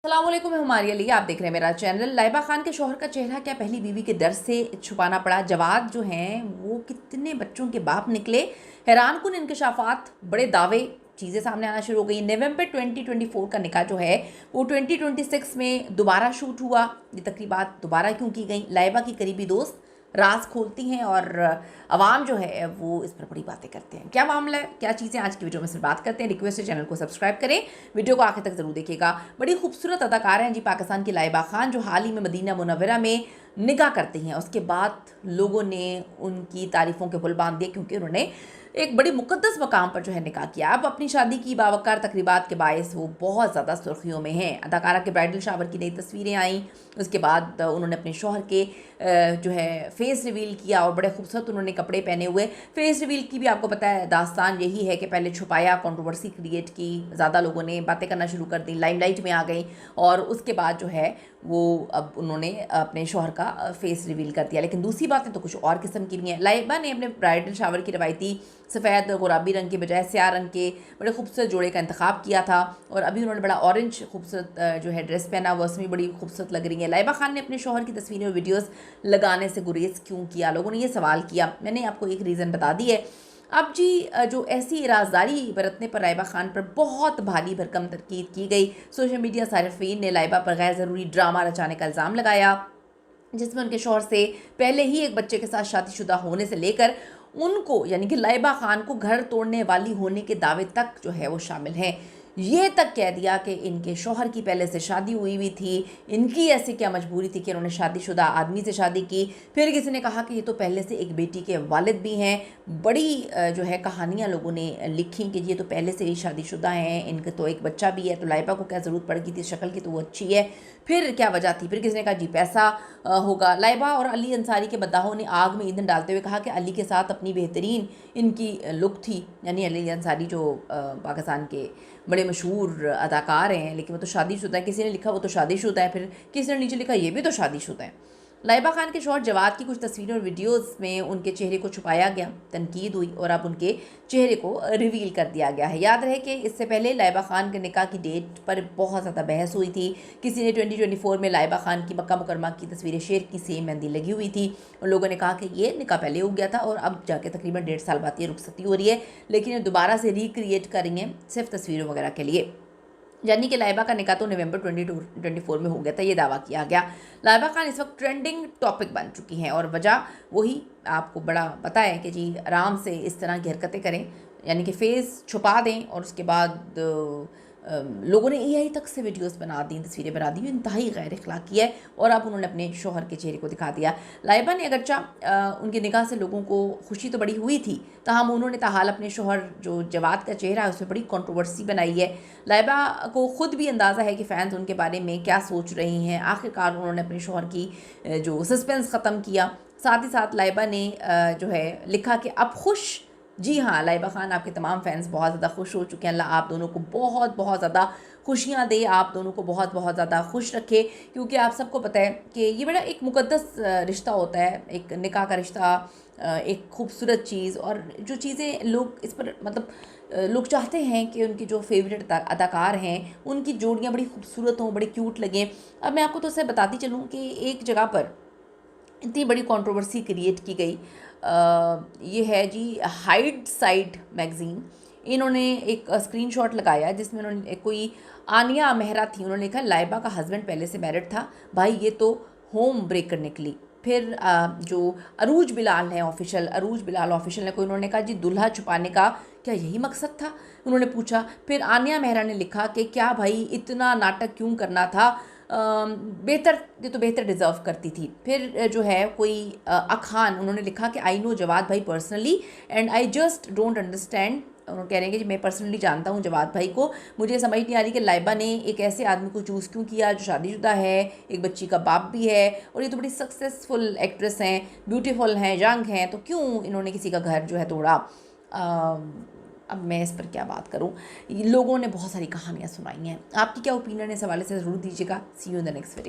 अस्सलामुअलैकुम, मैं हमारी अली, आप देख रहे हैं मेरा चैनल। लाइबा खान के शौहर का चेहरा क्या पहली बीवी के दर्द से छुपाना पड़ा। जवाद जो हैं वो कितने बच्चों के बाप निकले। हैरानकुन इंकशाफात, बड़े दावे, चीज़ें सामने आना शुरू हो गई। नवंबर 2024 का निकाह जो है वो 2026 में दोबारा शूट हुआ। ये तकरीबात दोबारा क्यों की गई? लाइबा की करीबी दोस्त राज खोलती हैं और अवाम जो है वो इस पर बड़ी बातें करते हैं। क्या मामला है, क्या चीज़ें, आज की वीडियो में सिर्फ बात करते हैं। रिक्वेस्ट है चैनल को सब्सक्राइब करें, वीडियो को आखिर तक जरूर देखिएगा। बड़ी खूबसूरत अदाकार हैं जी पाकिस्तान की लाइबा खान, जो हाल ही में मदीना मुनव्वरा में निकाह करती हैं। उसके बाद लोगों ने उनकी तारीफ़ों के पुल बांध दिए क्योंकि उन्होंने एक बड़ी मुकद्दस मकाम पर जो है निकाह किया। अब अपनी शादी की बावकार तकरीबात के बायस वो बहुत ज़्यादा सुर्खियों में हैं। अदाकारा के ब्राइडल शावर की नई तस्वीरें आईं, उसके बाद उन्होंने अपने शौहर के जो है फेस रिवील किया और बड़े खूबसूरत उन्होंने कपड़े पहने हुए। फेस रिवील की भी आपको पता है दास्तान यही है कि पहले छुपाया, कंट्रोवर्सी क्रिएट की, ज़्यादा लोगों ने बातें करना शुरू कर दी, लाइमलाइट में आ गई और उसके बाद जो है वो अब उन्होंने अपने शौहर का फेस रिवील कर दिया। लेकिन दूसरी बातें तो कुछ और किस्म की भी हैं। लाइबा ने अपने ब्राइडल शावर की रवायती सफ़ेद गुलाबी रंग के बजाय स्याह रंग के बड़े खूबसूरत जोड़े का इंतखाब किया था और अभी उन्होंने बड़ा ऑरेंज खूबसूरत जो है ड्रेस पहना हुआ, उसमें बड़ी खूबसूरत लग रही है। लाइबा खान ने अपने शौहर की तस्वीरें और वीडियोस लगाने से गुरेज क्यों किया? लोगों ने ये सवाल किया। मैंने आपको एक रीज़न बता दी है। अब जी जो ऐसी राजदारी बरतने पर लाइबा खान पर बहुत भारी भरकम तनकीद की गई। सोशल मीडिया सारिफीन ने लाइबा पर गैर ज़रूरी ड्रामा रचाने का इल्ज़ाम लगाया, जिसमें उनके शौहर से पहले ही एक बच्चे के साथ शादीशुदा होने से लेकर उनको यानी कि लाइबा खान को घर तोड़ने वाली होने के दावे तक जो है वो शामिल हैं। ये तक कह दिया कि इनके शौहर की पहले से शादी हुई हुई थी, इनकी ऐसी क्या मजबूरी थी कि उन्होंने शादीशुदा आदमी से शादी की। फिर किसी ने कहा कि ये तो पहले से एक बेटी के वालिद भी हैं। बड़ी जो है कहानियाँ लोगों ने लिखी कि ये तो पहले से ही शादीशुदा हैं, इनका तो एक बच्चा भी है, तो लाइबा को क्या ज़रूरत पड़ गई थी, शक्ल की तो वो अच्छी है, फिर क्या वजह थी। फिर किसी ने कहा जी पैसा होगा। लाइबा और अली अंसारी के बद्दाहों ने आग में ईंधन डालते हुए कहा कि अली के साथ अपनी बेहतरीन इनकी लुक थी, यानी अली अंसारी जो पाकिस्तान के बड़े मशहूर अदाकार हैं, लेकिन वो तो शादीशुदा है। किसी ने लिखा वो तो शादीशुदा है, फिर किसी ने नीचे लिखा ये भी तो शादीशुदा है। लाइबा खान के शौहर जवाद की कुछ तस्वीरों और वीडियोस में उनके चेहरे को छुपाया गया, तनकीद हुई और अब उनके चेहरे को रिवील कर दिया गया है। याद रहे कि इससे पहले लाइबा खान के निकाह की डेट पर बहुत ज़्यादा बहस हुई थी। किसी ने 2024 में लाइबा खान की मक्का मुकरमा की तस्वीरें शेर की सेम मेहंदी लगी हुई थी और लोगों ने कहा कि ये निकाह पहले हो गया था और अब जाके तकरीबन 1.5 साल बाद ये रुखसती हो रही है, लेकिन ये दोबारा से रिक्रिएट करेंगे सिर्फ तस्वीरों वगैरह के लिए। यानी कि लाइबा का निकाह तो नवंबर 2024 में हो गया था, ये दावा किया गया। लाइबा खान इस वक्त ट्रेंडिंग टॉपिक बन चुकी हैं और वजह वही आपको बड़ा पता है कि जी आराम से इस तरह की हरकतें करें, यानी कि फेस छुपा दें और उसके बाद लोगों ने एआई तक से वीडियोस बना दी, तस्वीरें बना दी, इंतहाई गैर अखलाकी है और अब उन्होंने अपने शौहर के चेहरे को दिखा दिया। लाइबा ने अगरचा उनके निकाह से लोगों को खुशी तो बड़ी हुई थी, ताहम उन्होंने ताहाल अपने शौहर जो जवाद का चेहरा है उसमें बड़ी कंट्रोवर्सी बनाई है। लाइबा को ख़ुद भी अंदाज़ा है कि फ़ैन्स उनके बारे में क्या सोच रही हैं। आखिरकार उन्होंने अपने शौहर की जो सस्पेंस ख़त्म किया। साथ ही साथ लाइबा ने जो है लिखा कि अब खुश, जी हाँ लाइबा खान, आपके तमाम फैंस बहुत ज़्यादा खुश हो चुके हैं। अल्लाह आप दोनों को बहुत बहुत ज़्यादा खुशियाँ दे, आप दोनों को बहुत बहुत ज़्यादा खुश रखे, क्योंकि आप सबको पता है कि ये बड़ा एक मुकद्दस रिश्ता होता है, एक निकाह का रिश्ता, एक खूबसूरत चीज़। और जो चीज़ें लोग इस पर मतलब लोग चाहते हैं कि उनकी जो फेवरेट अदाकार हैं उनकी जोड़ियाँ बड़ी खूबसूरत हों, बड़ी क्यूट लगें। अब मैं आपको तो उससे बताती चलूँ कि एक जगह पर इतनी बड़ी कंट्रोवर्सी क्रिएट की गई। ये है जी हाइड साइड मैगज़ीन, इन्होंने एक स्क्रीनशॉट लगाया जिसमें उन्होंने कोई आनिया मेहरा थी, उन्होंने लिखा लाइबा का हस्बैंड पहले से मैरिड था, भाई ये तो होम ब्रेकर निकली। फिर जो अरूज बिलाल हैं ऑफिशियल, अरूज बिलाल ऑफिशियल ने कोई, उन्होंने कहा जी दुल्हा छुपाने का क्या यही मकसद था, उन्होंने पूछा। फिर आनिया मेहरा ने लिखा कि क्या भाई इतना नाटक क्यों करना था, बेहतर, ये तो बेहतर डिज़र्व करती थी। फिर जो है कोई अखान, उन्होंने लिखा कि आई नो जवाद भाई personally and I just don't understand, उन्होंने कह रहे हैं कि मैं पर्सनली जानता हूँ जवाद भाई को, मुझे समझ नहीं आ रही कि लाइबा ने एक ऐसे आदमी को चूज़ क्यों किया जो शादीशुदा है, एक बच्ची का बाप भी है और ये तो बड़ी सक्सेसफुल एक्ट्रेस हैं, ब्यूटीफुल हैं, यंग हैं, तो क्यों इन्होंने किसी का घर जो है तोड़ा। अब मैं इस पर क्या बात करूं, लोगों ने बहुत सारी कहानियां सुनाई हैं। आपकी क्या ओपिनियन है इस हवाले से ज़रूर दीजिएगा। See you in the next video.